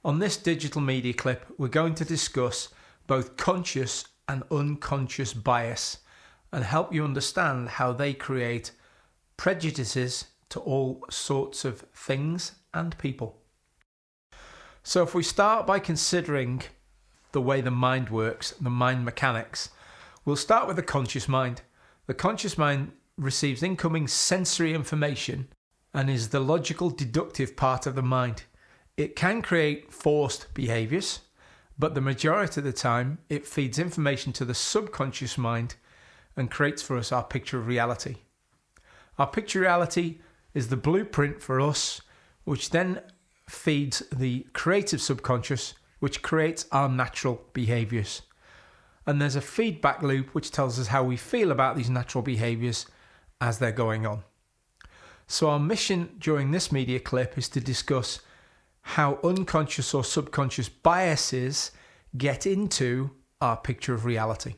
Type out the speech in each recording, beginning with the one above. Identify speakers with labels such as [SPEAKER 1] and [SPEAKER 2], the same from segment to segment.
[SPEAKER 1] On this digital media clip, we're going to discuss both conscious and unconscious bias and help you understand how they create prejudices to all sorts of things and people. So if we start by considering the way the mind works, the mind mechanics, we'll start with the conscious mind. The conscious mind receives incoming sensory information and is the logical deductive part of the mind. It can create forced behaviours, but the majority of the time it feeds information to the subconscious mind and creates for us our picture of reality. Our picture of reality is the blueprint for us, which then feeds the creative subconscious, which creates our natural behaviours. And there's a feedback loop which tells us how we feel about these natural behaviours as they're going on. So our mission during this media clip is to discuss how unconscious or subconscious biases get into our picture of reality.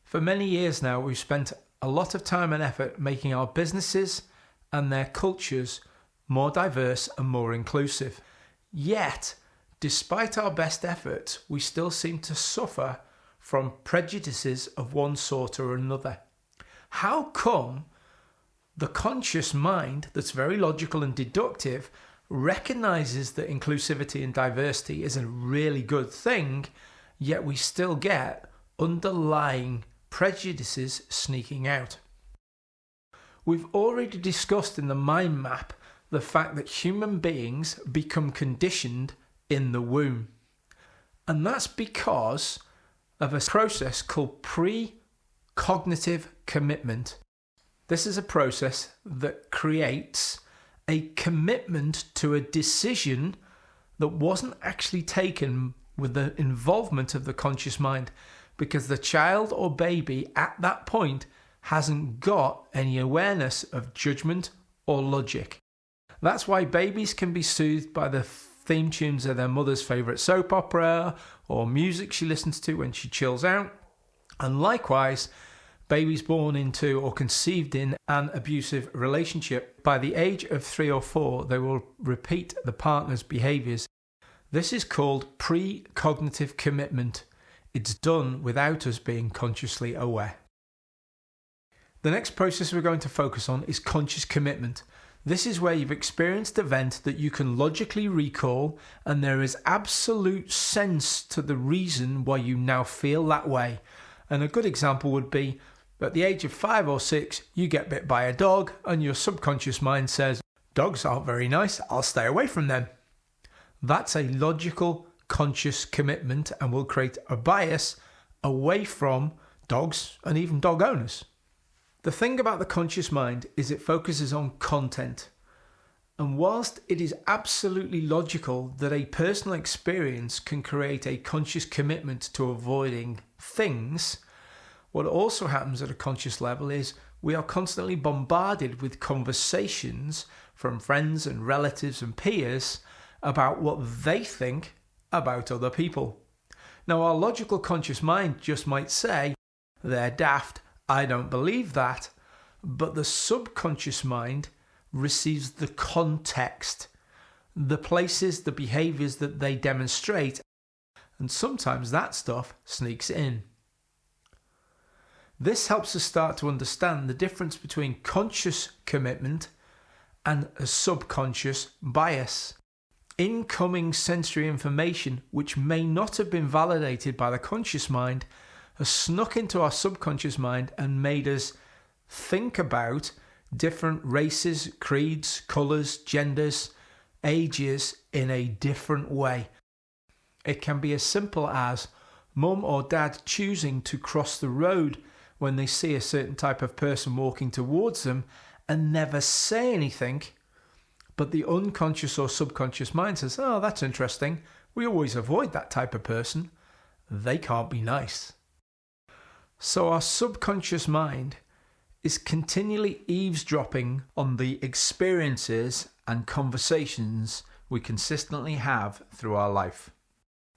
[SPEAKER 1] For many years now, we've spent a lot of time and effort making our businesses and their cultures more diverse and more inclusive. Yet, despite our best efforts, we still seem to suffer from prejudices of one sort or another. How come the conscious mind, that's very logical and deductive, recognizes that inclusivity and diversity is a really good thing, yet we still get underlying prejudices sneaking out? We've already discussed in the mind map the fact that human beings become conditioned in the womb. And that's because of a process called pre-cognitive commitment. This is a process that creates a commitment to a decision that wasn't actually taken with the involvement of the conscious mind, because the child or baby at that point hasn't got any awareness of judgment or logic. That's why babies can be soothed by the theme tunes of their mother's favourite soap opera or music she listens to when she chills out. And likewise, babies born into or conceived in an abusive relationship, by the age of 3 or 4, they will repeat the partner's behaviours. This is called pre-cognitive commitment. It's done without us being consciously aware. The next process we're going to focus on is conscious commitment. This is where you've experienced an event that you can logically recall, and there is absolute sense to the reason why you now feel that way. And a good example would be, at the age of 5 or 6, you get bit by a dog and your subconscious mind says, dogs aren't very nice, I'll stay away from them. That's a logical, conscious commitment and will create a bias away from dogs and even dog owners. The thing about the conscious mind is it focuses on content. And whilst it is absolutely logical that a personal experience can create a conscious commitment to avoiding things, what also happens at a conscious level is we are constantly bombarded with conversations from friends and relatives and peers about what they think about other people. Now, our logical conscious mind just might say, they're daft, I don't believe that, but the subconscious mind receives the context, the places, the behaviours that they demonstrate, and sometimes that stuff sneaks in. This helps us start to understand the difference between conscious commitment and a subconscious bias. Incoming sensory information, which may not have been validated by the conscious mind, has snuck into our subconscious mind and made us think about different races, creeds, colours, genders, ages in a different way. It can be as simple as mum or dad choosing to cross the road when they see a certain type of person walking towards them and never say anything, but the unconscious or subconscious mind says, oh, that's interesting, we always avoid that type of person, they can't be nice. So our subconscious mind is continually eavesdropping on the experiences and conversations we consistently have through our life.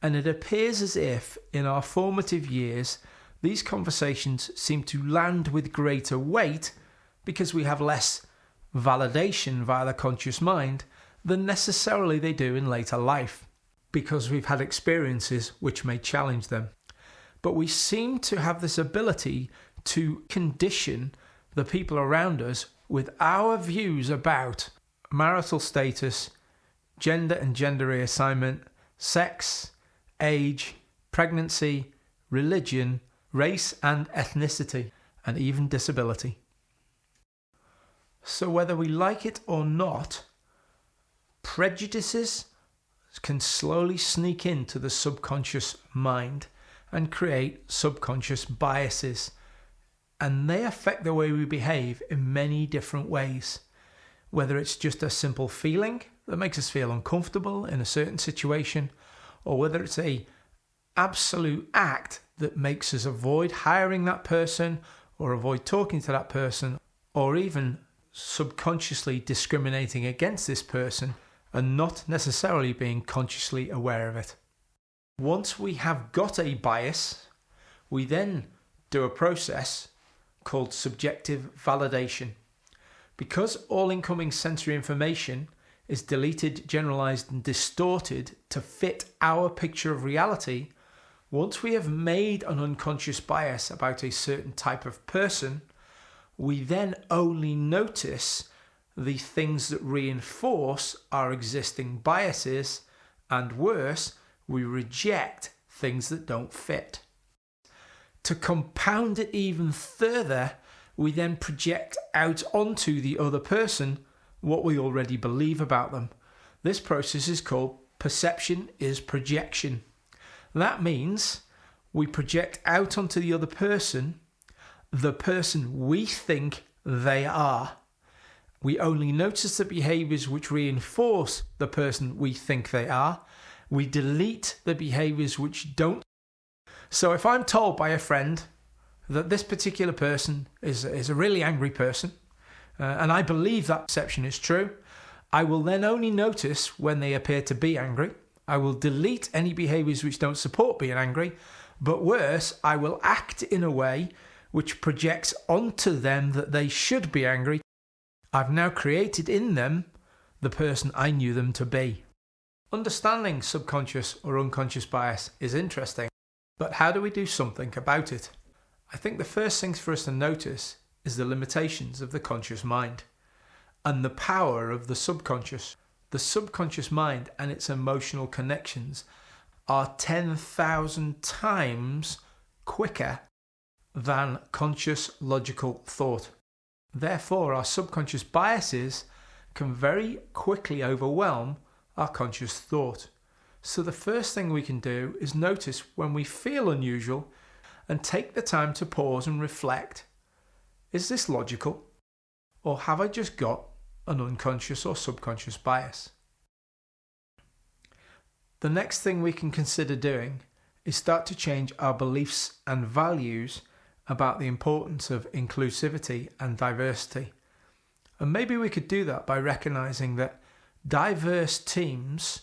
[SPEAKER 1] And it appears as if in our formative years, these conversations seem to land with greater weight because we have less validation via the conscious mind than necessarily they do in later life. because we've had experiences which may challenge them. But we seem to have this ability to condition the people around us with our views about marital status, gender and gender reassignment, sex, age, pregnancy, religion, race and ethnicity, and even disability. So whether we like it or not, prejudices can slowly sneak into the subconscious mind and create subconscious biases. And they affect the way we behave in many different ways. Whether it's just a simple feeling that makes us feel uncomfortable in a certain situation, or whether it's a absolute act that makes us avoid hiring that person or avoid talking to that person, or even subconsciously discriminating against this person and not necessarily being consciously aware of it. Once we have got a bias, we then do a process called subjective validation. Because all incoming sensory information is deleted, generalized, and distorted to fit our picture of reality, once we have made an unconscious bias about a certain type of person, we then only notice the things that reinforce our existing biases, and worse, we reject things that don't fit. To compound it even further, we then project out onto the other person what we already believe about them. This process is called perception is projection. That means we project out onto the other person the person we think they are. We only notice the behaviors which reinforce the person we think they are. We delete the behaviors which don't. So if I'm told by a friend that this particular person is a really angry person, and I believe that perception is true, I will then only notice when they appear to be angry. I will delete any behaviors which don't support being angry, but worse, I will act in a way which projects onto them that they should be angry. I've now created in them the person I knew them to be. Understanding subconscious or unconscious bias is interesting, but how do we do something about it? I think the first things for us to notice is the limitations of the conscious mind and the power of the subconscious. The subconscious mind and its emotional connections are 10,000 times quicker than conscious logical thought. Therefore, our subconscious biases can very quickly overwhelm our conscious thought. So the first thing we can do is notice when we feel unusual and take the time to pause and reflect. Is this logical? Or have I just got an unconscious or subconscious bias? The next thing we can consider doing is start to change our beliefs and values about the importance of inclusivity and diversity. And maybe we could do that by recognizing that diverse teams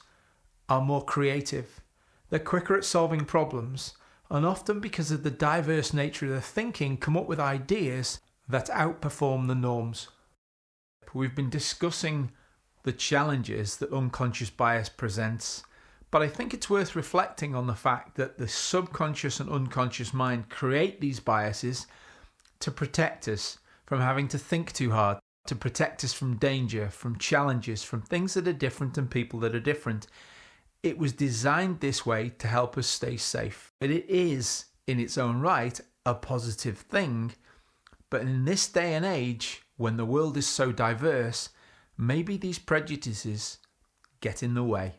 [SPEAKER 1] are more creative, they're quicker at solving problems, and often because of the diverse nature of their thinking come up with ideas that outperform the norms. We've been discussing the challenges that unconscious bias presents, but I think it's worth reflecting on the fact that the subconscious and unconscious mind create these biases to protect us from having to think too hard, to protect us from danger, from challenges, from things that are different and people that are different. It was designed this way to help us stay safe. But it is, in its own right, a positive thing. But in this day and age, when the world is so diverse, maybe these prejudices get in the way.